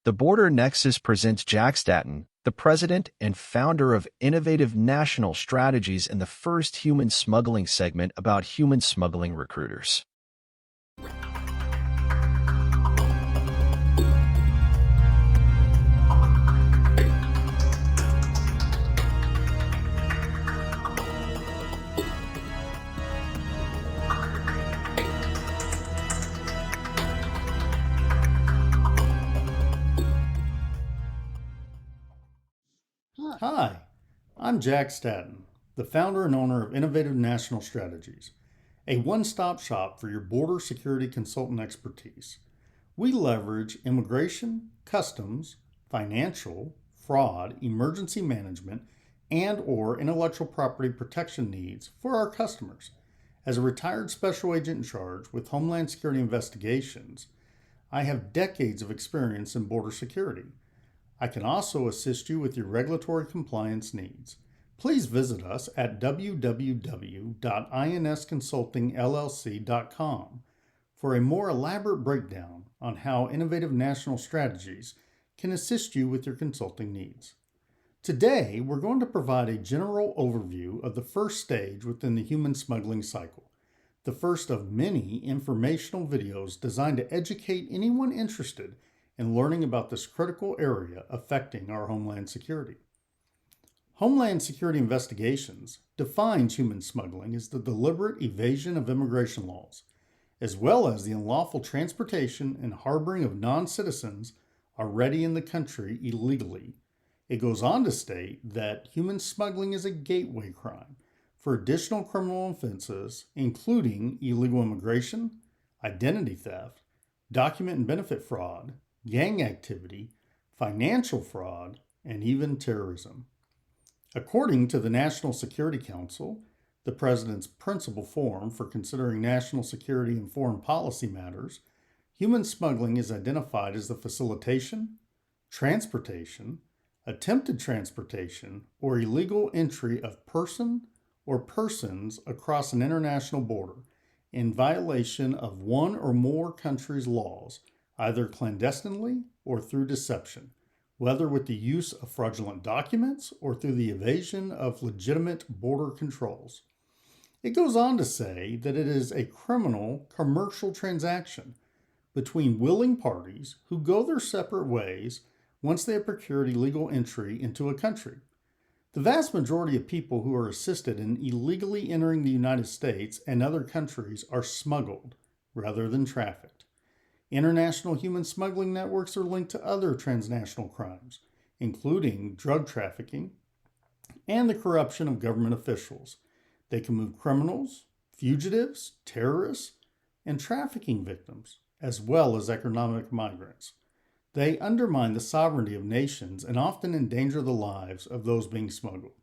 The Border Nexus presents Jack Staton, the president and founder of Innovative National Strategies, in the first human smuggling segment about human smuggling recruiters. Hi, I'm Jack Staton, the founder and owner of Innovative National Strategies, a one-stop shop for your border security consultant expertise. We leverage immigration, customs, financial, fraud, emergency management, and/or intellectual property protection needs for our customers. As a retired special agent in charge with Homeland Security investigations, I have decades of experience in border security. I can also assist you with your regulatory compliance needs. Please visit us at www.insconsultingllc.com for a more elaborate breakdown on how Innovative National Strategies can assist you with your consulting needs. Today, we're going to provide a general overview of the first stage within the human smuggling cycle, the first of many informational videos designed to educate anyone interested in learning about this critical area affecting our homeland security. Homeland Security Investigations defines human smuggling as the deliberate evasion of immigration laws, as well as the unlawful transportation and harboring of non-citizens already in the country illegally. It goes on to state that human smuggling is a gateway crime for additional criminal offenses, including illegal immigration, identity theft, document and benefit fraud, gang activity, financial fraud, and even terrorism. According to the National Security Council, the President's principal forum for considering national security and foreign policy matters, human smuggling is identified as the facilitation, transportation, attempted transportation, or illegal entry of person or persons across an international border in violation of one or more countries' laws, either clandestinely or through deception, whether with the use of fraudulent documents or through the evasion of legitimate border controls. It goes on to say that it is a criminal commercial transaction between willing parties who go their separate ways once they have procured illegal entry into a country. The vast majority of people who are assisted in illegally entering the United States and other countries are smuggled rather than trafficked. International human smuggling networks are linked to other transnational crimes, including drug trafficking and the corruption of government officials. They can move criminals, fugitives, terrorists, and trafficking victims, as well as economic migrants. They undermine the sovereignty of nations and often endanger the lives of those being smuggled.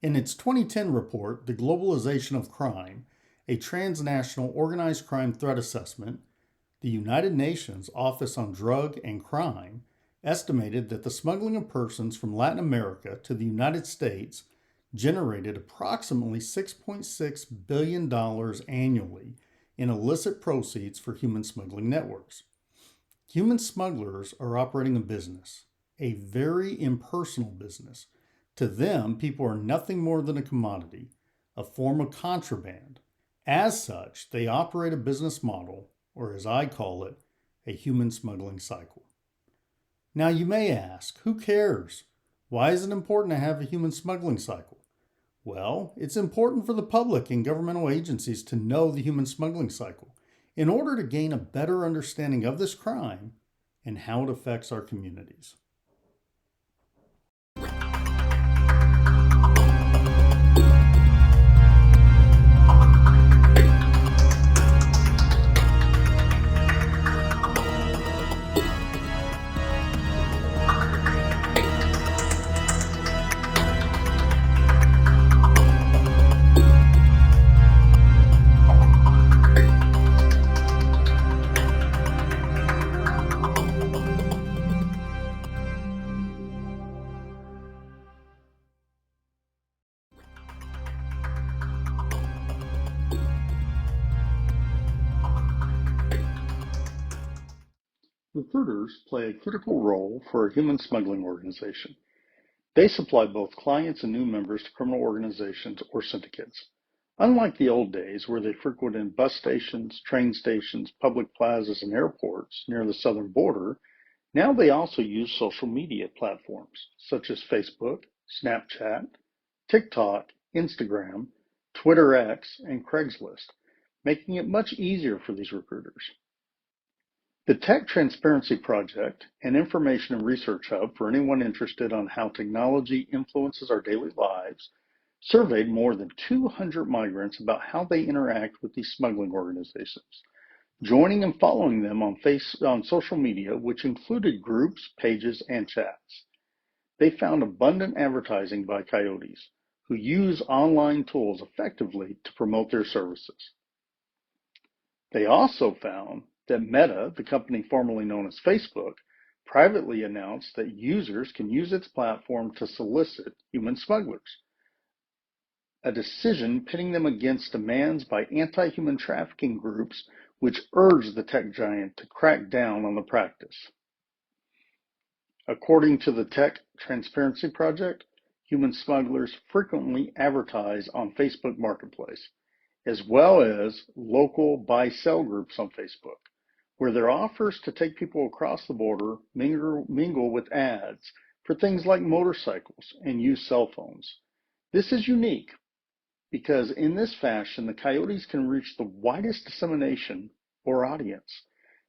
In its 2010 report, The Globalization of Crime, a transnational organized crime threat assessment, the United Nations Office on Drug and Crime estimated that the smuggling of persons from Latin America to the United States generated approximately $6.6 billion annually in illicit proceeds for human smuggling networks. Human smugglers are operating a business, a very impersonal business. To them, people are nothing more than a commodity, a form of contraband. As such, they operate a business model, or as I call it, a human smuggling cycle. Now you may ask, who cares? Why is it important to have a human smuggling cycle? Well, it's important for the public and governmental agencies to know the human smuggling cycle in order to gain a better understanding of this crime and how it affects our communities. Recruiters play a critical role for a human smuggling organization. They supply both clients and new members to criminal organizations or syndicates. Unlike the old days where they frequented bus stations, train stations, public plazas, and airports near the southern border, now they also use social media platforms such as Facebook, Snapchat, TikTok, Instagram, Twitter X, and Craigslist, making it much easier for these recruiters. The Tech Transparency Project, an information and research hub for anyone interested on how technology influences our daily lives, surveyed more than 200 migrants about how they interact with these smuggling organizations, joining and following them on social media, which included groups, pages, and chats. They found abundant advertising by coyotes, who use online tools effectively to promote their services. They also found that Meta, the company formerly known as Facebook, privately announced that users can use its platform to solicit human smugglers, a decision pitting them against demands by anti-human trafficking groups which urged the tech giant to crack down on the practice. According to the Tech Transparency Project, human smugglers frequently advertise on Facebook Marketplace, as well as local buy-sell groups on Facebook, where their offers to take people across the border mingle with ads for things like motorcycles and used cell phones. This is unique because in this fashion, the coyotes can reach the widest dissemination or audience.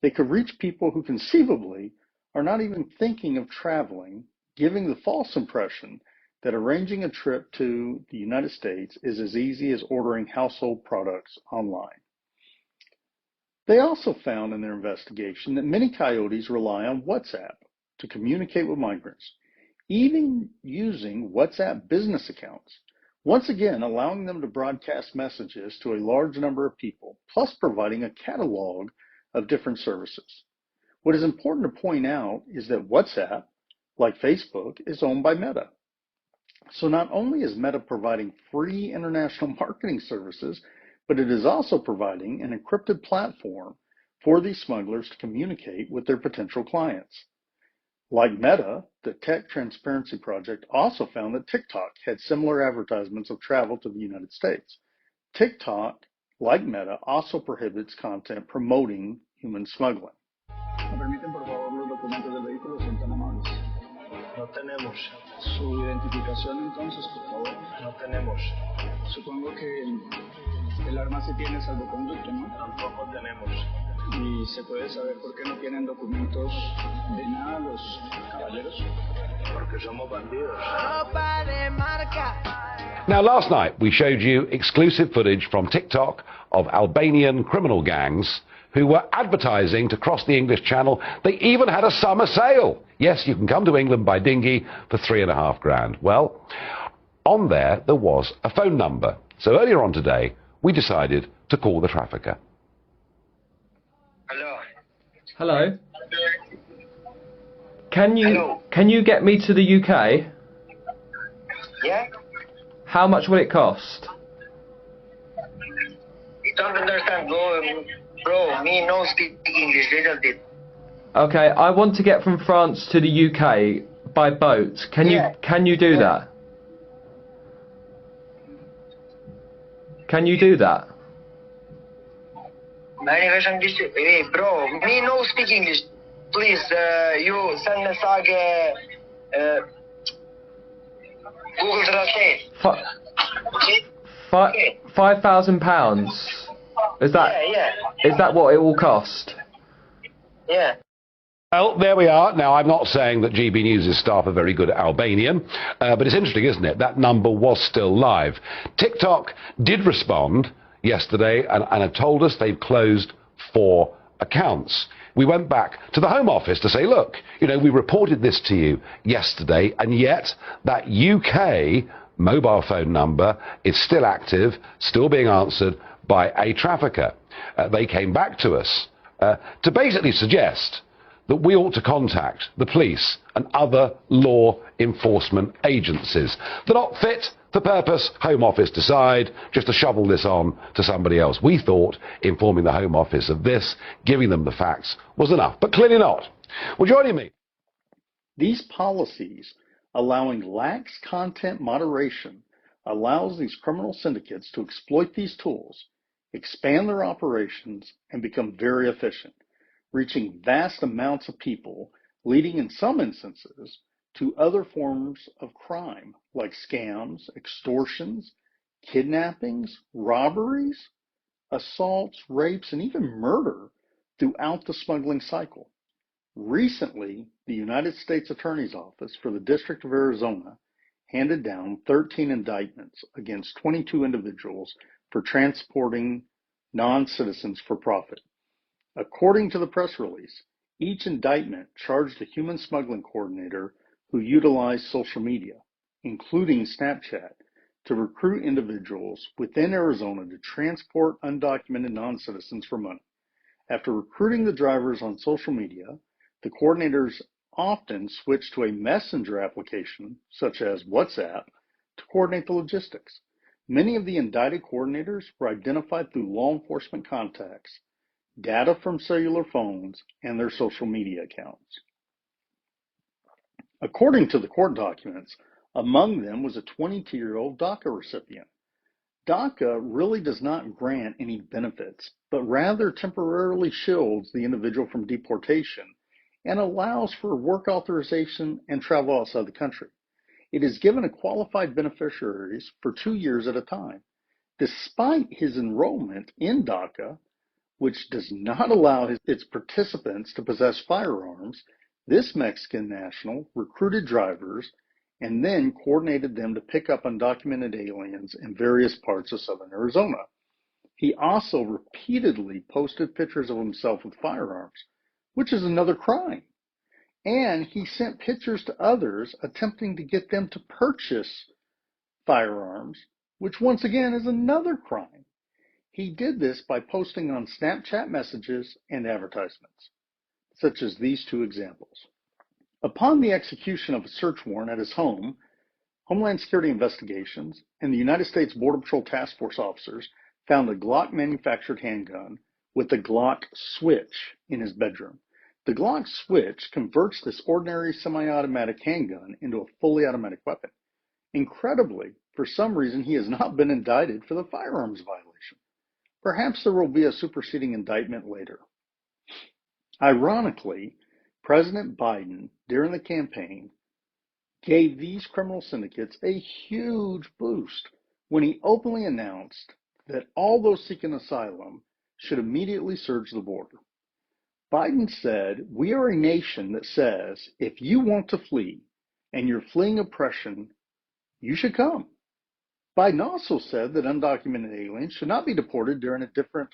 They could reach people who conceivably are not even thinking of traveling, giving the false impression that arranging a trip to the United States is as easy as ordering household products online. They also found in their investigation that many coyotes rely on WhatsApp to communicate with migrants, even using WhatsApp business accounts, once again allowing them to broadcast messages to a large number of people, plus providing a catalog of different services. What is important to point out is that WhatsApp, like Facebook, is owned by Meta. So not only is Meta providing free international marketing services, but it is also providing an encrypted platform for these smugglers to communicate with their potential clients. Like Meta, the Tech Transparency Project also found that TikTok had similar advertisements of travel to the United States. TikTok, like Meta, also prohibits content promoting human smuggling. ¿Me permiten, por favor, los documentos del vehículo? Son tan amables. No tenemos. Su identificación, entonces, por favor. No tenemos. Supongo que el arma sí tiene salvoconducto, ¿no? Tampoco tenemos. ¿Y se puede saber por qué no tienen documentos de nada los caballeros? Porque somos bandidos. Now, last night we showed you exclusive footage from TikTok of Albanian criminal gangs who were advertising to cross the English Channel. They even had a summer sale. Yes, you can come to England by dinghy for $3.5 grand. Well, on there was a phone number. So earlier on today, we decided to call the trafficker. Hello. Hello. Hello. Can you get me to the UK? Yeah? How much will it cost? Don't understand, bro. Me no speak English, little bit. Okay, I want to get from France to the UK by boat. Can you do that? Can you do that? Hey, bro, me no speak English. Please, you send message Google Translate. £5,000. Is that what it will cost? Yeah. Well, there we are. Now, I'm not saying that GB News' staff are very good at Albanian, but it's interesting, isn't it? That number was still live. TikTok did respond yesterday and have told us they've closed 4 accounts. We went back to the Home Office to say, look, we reported this to you yesterday, and yet that UK mobile phone number is still active, still being answered by a trafficker. They came back to us to basically suggest that we ought to contact the police and other law enforcement agencies. They're not fit for purpose. Home Office decide just to shovel this on to somebody else. We thought informing the Home Office of this, giving them the facts, was enough, but clearly not. Well, joining me. These policies allowing lax content moderation allows these criminal syndicates to exploit these tools, expand their operations, and become very efficient, reaching vast amounts of people, leading in some instances to other forms of crime like scams, extortions, kidnappings, robberies, assaults, rapes, and even murder throughout the smuggling cycle. Recently, the United States Attorney's Office for the District of Arizona handed down 13 indictments against 22 individuals for transporting non-citizens for profit. According to the press release, each indictment charged a human smuggling coordinator who utilized social media, including Snapchat, to recruit individuals within Arizona to transport undocumented non-citizens for money. After recruiting the drivers on social media, the coordinators often switch to a messenger application, such as WhatsApp, to coordinate the logistics. Many of the indicted coordinators were identified through law enforcement contacts, data from cellular phones, and their social media accounts. According to the court documents, among them was a 22-year-old DACA recipient. DACA really does not grant any benefits, but rather temporarily shields the individual from deportation and allows for work authorization and travel outside the country. It is given to qualified beneficiaries for 2 years at a time. Despite his enrollment in DACA, which does not allow its participants to possess firearms, this Mexican national recruited drivers and then coordinated them to pick up undocumented aliens in various parts of southern Arizona. He also repeatedly posted pictures of himself with firearms, which is another crime. And he sent pictures to others attempting to get them to purchase firearms, which once again is another crime. He did this by posting on Snapchat messages and advertisements, such as these two examples. Upon the execution of a search warrant at his home, Homeland Security Investigations and the United States Border Patrol Task Force officers found a Glock manufactured handgun with a Glock switch in his bedroom. The Glock switch converts this ordinary semi-automatic handgun into a fully automatic weapon. Incredibly, for some reason, he has not been indicted for the firearms violation. Perhaps there will be a superseding indictment later. Ironically, President Biden, during the campaign, gave these criminal syndicates a huge boost when he openly announced that all those seeking asylum should immediately surge the border. Biden said, "We are a nation that says if you want to flee and you're fleeing oppression, you should come." Biden also said that undocumented aliens should not be deported during a different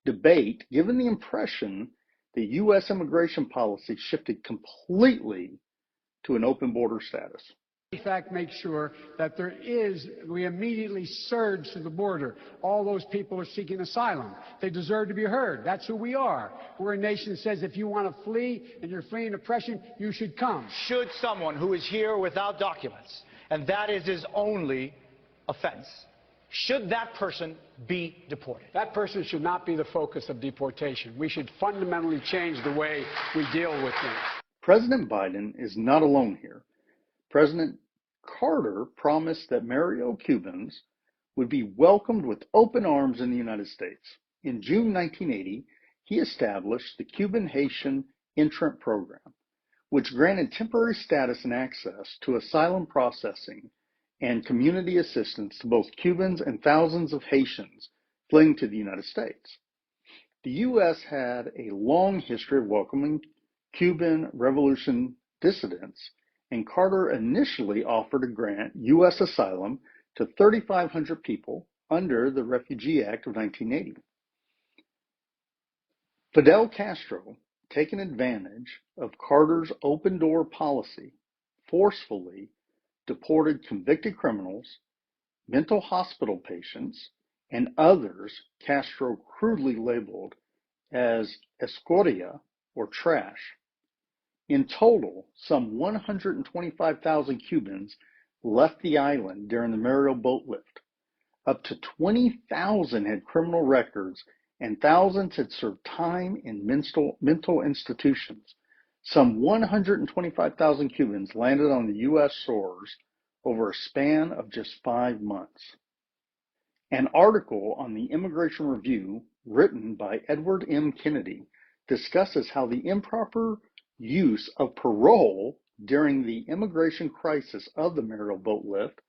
debate, given the impression that U.S. immigration policy shifted completely to an open border status. In fact, make sure that we immediately surge to the border. All those people are seeking asylum. They deserve to be heard. That's who we are. We're a nation that says if you want to flee and you're fleeing oppression, you should come. Should someone who is here without documents, and that is his only offense, should that person be deported? That person should not be the focus of deportation. We should fundamentally change the way we deal with things. President Biden is not alone here. President Carter promised that Mario Cubans would be welcomed with open arms in the United States. In June 1980, he established the Cuban-Haitian Entrant Program, which granted temporary status and access to asylum processing and community assistance to both Cubans and thousands of Haitians fleeing to the United States. The U.S. had a long history of welcoming Cuban Revolution dissidents, and Carter initially offered to grant U.S. asylum to 3,500 people under the Refugee Act of 1980. Fidel Castro, taking advantage of Carter's open door policy, forcefully deported convicted criminals, mental hospital patients, and others Castro crudely labeled as escoria or trash. In total, some 125,000 Cubans left the island during the Mariel boat lift. Up to 20,000 had criminal records, and thousands had served time in mental institutions. Some 125,000 Cubans landed on the U.S. shores over a span of just 5 months. An article on the Immigration Review, written by Edward M. Kennedy, discusses how the improper use of parole during the immigration crisis of the Mariel boat lift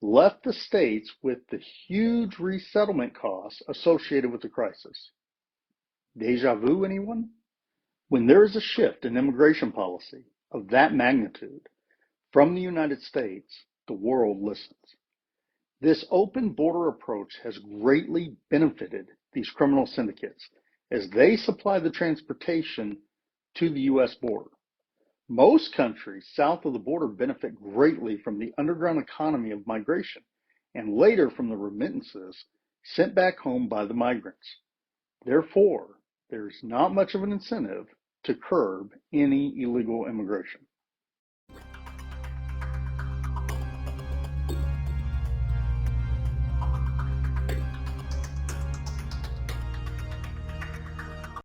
left the states with the huge resettlement costs associated with the crisis. Deja vu, anyone? When there is a shift in immigration policy of that magnitude from the United States, the world listens. This open border approach has greatly benefited these criminal syndicates as they supply the transportation to the U.S. border. Most countries south of the border benefit greatly from the underground economy of migration and later from the remittances sent back home by the migrants. Therefore, there is not much of an incentive to curb any illegal immigration.